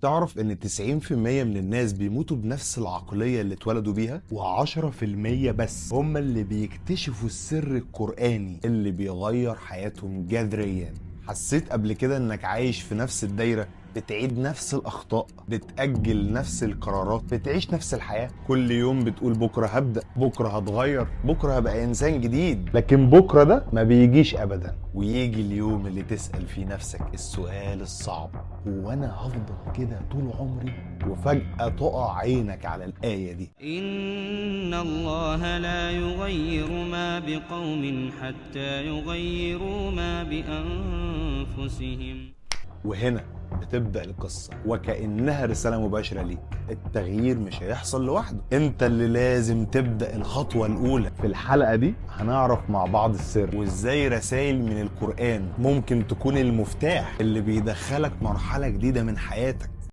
تعرف ان 90% من الناس بيموتوا بنفس العقلية اللي اتولدوا بيها، و10% بس هم اللي بيكتشفوا السر القرآني اللي بيغير حياتهم جذريا. حسيت قبل كده انك عايش في نفس الدايرة، بتعيد نفس الأخطاء، بتأجل نفس القرارات، بتعيش نفس الحياة؟ كل يوم بتقول بكرة هبدأ، بكرة هتغير، بكرة هبقى إنسان جديد، لكن بكرة ده ما بيجيش أبدا. ويجي اليوم اللي تسأل فيه نفسك السؤال الصعب: هو أنا هفضل كده طول عمري؟ وفجأة تقع عينك على الآية دي: إن الله لا يغير ما بقوم حتى يغيروا ما بأنفسهم. وهنا بتبدأ القصة وكأنها رسالة مباشرة ليك. التغيير مش هيحصل لوحده، انت اللي لازم تبدأ الخطوة الأولى. في الحلقة دي هنعرف مع بعض السر، وازاي رسائل من القرآن ممكن تكون المفتاح اللي بيدخلك مرحلة جديدة من حياتك.